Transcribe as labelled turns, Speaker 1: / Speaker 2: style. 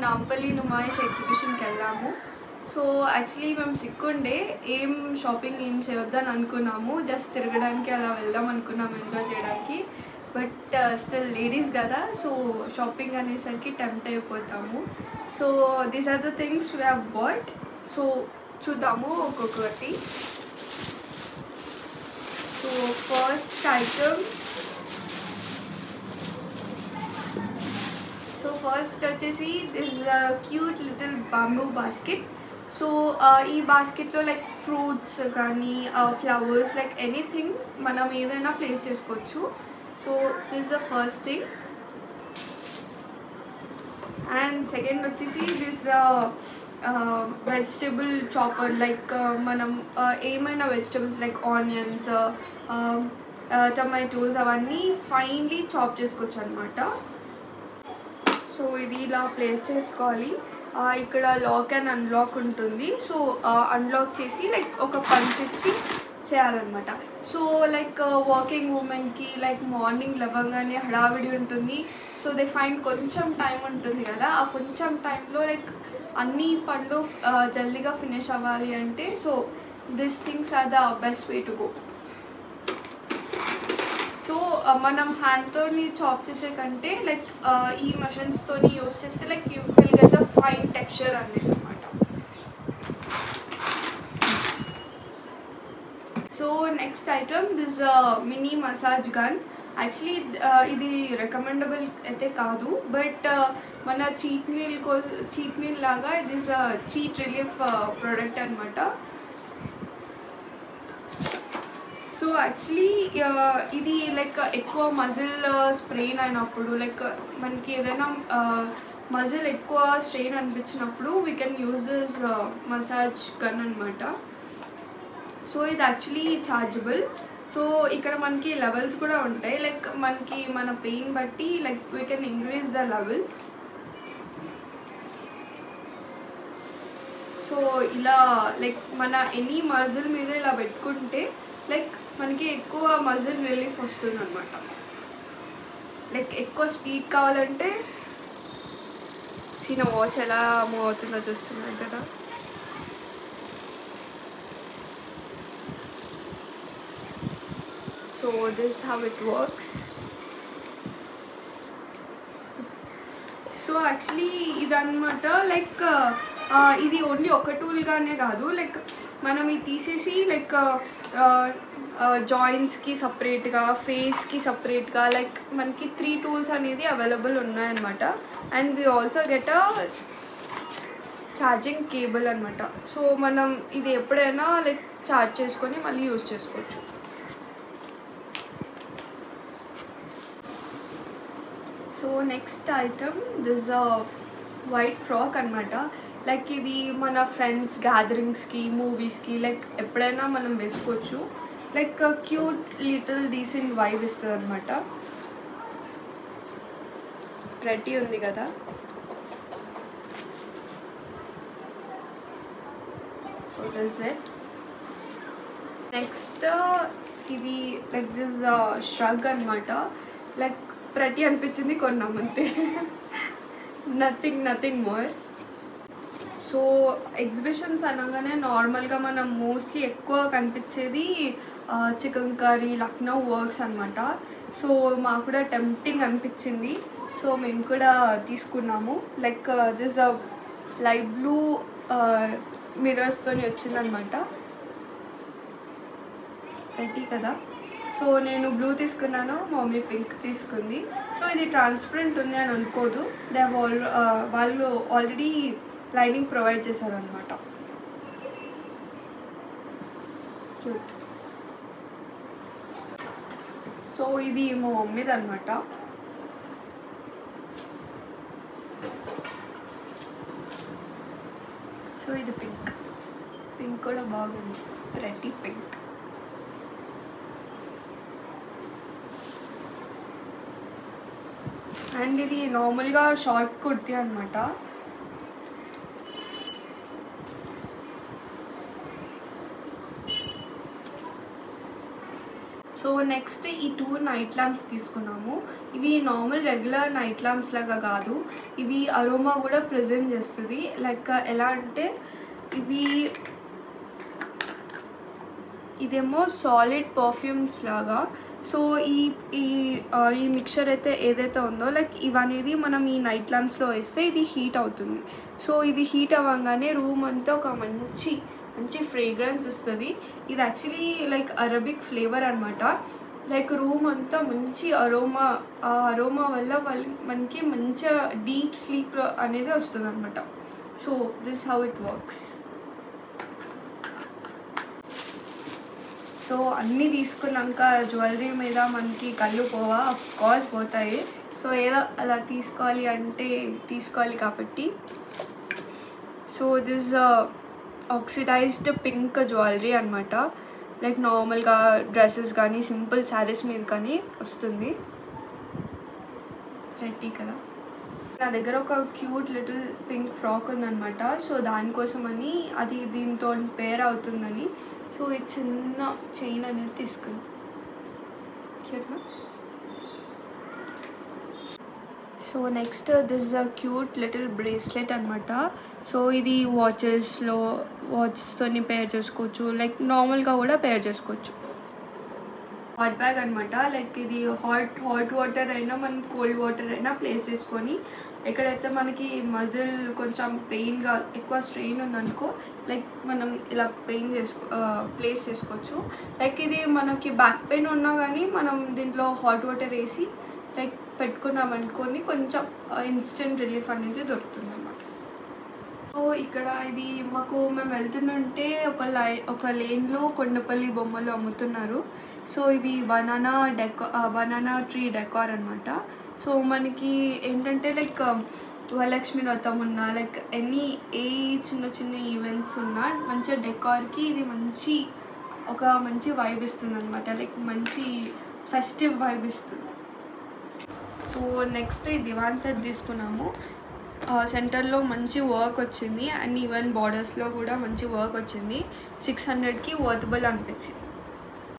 Speaker 1: నాంపల్లి నుమాయిష్ ఎగ్జిబిషన్కి వెళ్ళాము. So actually మేము సిక్కుండే ఏం షాపింగ్ ఏం చేయొద్దని అనుకున్నాము, జస్ట్ తిరగడానికి అలా వెళ్దాం అనుకున్నాము, ఎంజాయ్ చేయడానికి. బట్ స్టిల్ లేడీస్ కదా, సో షాపింగ్ అనేసరికి టెంప్ట్ అయిపోతాము. So these are the things we have bought. So చూద్దాము ఒక్కొక్కటి. So first item, so first వచ్చేసి this cute little bamboo basket. So ఈ బాస్కెట్లో లైక్ ఫ్రూట్స్ కానీ ఫ్లవర్స్ లైక్ ఎనీథింగ్ మనం ఏదైనా ప్లేస్ చేసుకోవచ్చు. So this the first thing. And second వచ్చేసి దిస్ వెజిటబుల్ చాపర్, లైక్ మనం ఏమైనా వెజిటబుల్స్ లైక్ ఆనియన్స్, టమాటోస్ అవన్నీ ఫైన్లీ చాప్ చేసుకోవచ్చు అనమాట. సో ఇది ఇలా ప్లేస్ చేసుకోవాలి. ఇక్కడ లాక్ అండ్ అన్లాక్ ఉంటుంది. సో అన్లాక్ చేసి లైక్ ఒక పంచ్ ఇచ్చి చేయాలన్నమాట. సో లైక్ వర్కింగ్ ఉమెన్కి లైక్ మార్నింగ్ లేవగానే హడావిడి ఉంటుంది. సో దే ఫైండ్ కొంచెం టైం ఉంటుంది కదా, ఆ కొంచెం టైంలో లైక్ అన్ని పనులు జల్దీగా ఫినిష్ అవ్వాలి అంటే so this things are the best way to go. So మనం హ్యాండ్తోని చాప్ చేసే కంటే లైక్ ఈ మషిన్స్తోని యూస్ చేస్తే like you will get the fine texture అనేది అనమాట. So next item this mini massage gun. Actually ఇది రికమెండబుల్ అయితే కాదు, బట్ మన చీట్ మీల్ లాగా ఇది చీట్ రిలీఫ్ ప్రోడక్ట్ అనమాట. సో యాక్చువల్లీ ఇది లైక్ ఎక్కువ మజిల్ స్ట్రెయిన్ అయినప్పుడు, లైక్ మనకి ఏదైనా మజిల్ ఎక్కువ స్ట్రెయిన్ అనిపించినప్పుడు we can use this massage gun అనమాట. సో ఇది యాక్చువల్లీ చార్జబుల్. సో ఇక్కడ మనకి లెవెల్స్ కూడా ఉంటాయి, లైక్ మనకి మన పెయిన్ బట్టి like we can increase the levels. So ఇలా లైక్ మన ఎనీ మజిల్ మీద ఇలా పెట్టుకుంటే లైక్ మనకి ఎక్కువ మజిల్ రిలీఫ్ వస్తుంది అనమాట. లైక్ ఎక్కువ స్పీడ్ కావాలంటే చిన్న వాచ్ ఎలా మూవ్ అవుతుందో చూస్తున్నాను కదా. So this how it works. So actually ఇదన్నమాట లైక్ ఇది ఓన్లీ ఒక టూల్గానే కాదు, లైక్ మనం ఇది తీసేసి లైక్ జాయింట్స్కి సపరేట్గా, ఫేస్కి సపరేట్గా లైక్ మనకి 3 టూల్స్ అనేది అవైలబుల్ ఉన్నాయన్నమాట. And we also get a charging cable అనమాట. సో మనం ఇది ఎప్పుడైనా లైక్ ఛార్జ్ చేసుకొని మళ్ళీ యూజ్ చేసుకోవచ్చు. So next item this white frock అనమాట. లైక్ ఇది మన ఫ్రెండ్స్ గ్యాదరింగ్స్కి, మూవీస్కి లైక్ ఎప్పుడైనా మనం వేసుకోవచ్చు. Like cute little decent vibe ఇస్తుంది అనమాట. ప్రెటీ ఉంది కదా. So that's it. నెక్స్ట్ ఇది లైక్ దిస్ ష్రగ్ అనమాట. లైక్ ప్రతి అనిపించింది కొన్నాం అంతే. Nothing more. సో ఎగ్జిబిషన్స్ అనగానే నార్మల్గా మనం మోస్ట్లీ ఎక్కువ కనిపించేది చికెన్ కర్రీ, లక్నో వర్క్స్ అనమాట. సో మాకు కూడా టెంప్టింగ్ అనిపించింది. సో మేము కూడా తీసుకున్నాము. లైక్ దిస్ లైట్ బ్లూ మిర్రర్స్తోని వచ్చిందనమాట. రెడీ కదా. సో నేను బ్లూ తీసుకున్నాను, మమ్మీ పింక్ తీసుకుంది. సో ఇది ట్రాన్స్పరెంట్ ఉంది అని అనుకోదు, వాళ్ళు ఆల్రెడీ లైనింగ్ ప్రొవైడ్ చేశారు అనమాట. క్యూట్. సో ఇది మా మమ్మీది అనమాట. సో ఇది పింక్ కూడా బాగుంది, రెడ్ పింక్. అండ్ ఇది నార్మల్గా షార్ట్ కుర్తీ అనమాట. సో నెక్స్ట్ ఈ 2 నైట్ ల్యాంప్స్ తీసుకున్నాము. ఇవి నార్మల్ రెగ్యులర్ నైట్ ల్యాంప్స్ లాగా కాదు, ఇవి అరోమా కూడా ప్రజెంట్ చేస్తుంది. లైక్ ఎలా అంటే ఇదేమో సాలిడ్ పర్ఫ్యూమ్స్ లాగా. సో ఈ మిక్చర్ అయితే ఏదైతే ఉందో లైక్ ఇవనేది మనం ఈ నైట్ ల్యాంప్స్లో వేస్తే ఇది హీట్ అవుతుంది. సో ఇది హీట్ అవ్వగానే రూమ్ అంతా ఒక మంచి ఫ్రేగ్రెన్స్ ఇస్తుంది. ఇది యాక్చువల్లీ లైక్ అరబిక్ ఫ్లేవర్ అనమాట. లైక్ రూమ్ అంతా మంచి అరోమా, ఆ అరోమా వల్ల మనకి మంచిగా డీప్ స్లీప్ అనేది వస్తుంది అనమాట. So this how it works. So అన్నీ తీసుకున్నాక జ్యువెలరీ మీద మనకి కళ్ళు పోవా, ఆఫ్ కోర్స్ పోతాయి. సో ఏదో అలా తీసుకోవాలి కాబట్టి. So this oxidized pink jewellery అనమాట. లైక్ నార్మల్గా డ్రెస్సెస్ కానీ సింపుల్ శారీస్ మీద కానీ వస్తుంది. రెడీ కదా. నా దగ్గర ఒక క్యూట్ లిటిల్ పింక్ ఫ్రాక్ ఉందన్నమాట. సో దానికోసమని అది దీంతో పేర్ అవుతుందని సో ఈ చిన్న చైన్ అనేది తీసుకున్నాను. క్యూట్నా. So next this a cute little bracelet అనమాట. సో ఇది వాచెస్తోని పేర్ చేసుకోవచ్చు, లైక్ నార్మల్గా కూడా పేర్ చేసుకోవచ్చు. హాట్ బ్యాగ్ అనమాట. లైక్ ఇది హాట్ వాటర్ అయినా మనం కోల్డ్ వాటర్ అయినా ప్లేస్ చేసుకొని, ఎక్కడైతే మనకి మజిల్ కొంచెం పెయిన్గా ఎక్కువ స్ట్రెయిన్ ఉందనుకో లైక్ మనం ఇలా ప్లేస్ చేసుకోవచ్చు. లైక్ ఇది మనకి బ్యాక్ పెయిన్ ఉన్నా కానీ మనం దీంట్లో హాట్ వాటర్ వేసి లైక్ పెట్టుకున్నామనుకోని కొంచెం ఇన్స్టెంట్ రిలీఫ్ అనేది దొరుకుతుంది అన్నమాట. సో ఇక్కడ ఇది మేము వెళ్తుంటే ఒక లేన్లో కొండపల్లి బొమ్మలు అమ్ముతున్నారు. సో ఇవి బనానా ట్రీ డెకార్ అనమాట. సో మనకి ఏంటంటే లైక్ వరలక్ష్మి వ్రతం ఉన్నా లైక్ ఏ చిన్న ఈవెంట్స్ ఉన్నా మంచిగా డెకార్కి ఇది మంచి వైబ్ ఇస్తుంది అనమాట. లైక్ మంచి ఫెస్టివ్ వైబ్ ఇస్తుంది. సో నెక్స్ట్ ఈ దివాన్ సెట్ తీసుకున్నాము. సెంటర్లో మంచి వర్క్ వచ్చింది అండ్ ఈవెన్ బార్డర్స్లో కూడా మంచి వర్క్ వచ్చింది. 600కి వర్తబుల్ అనిపించింది.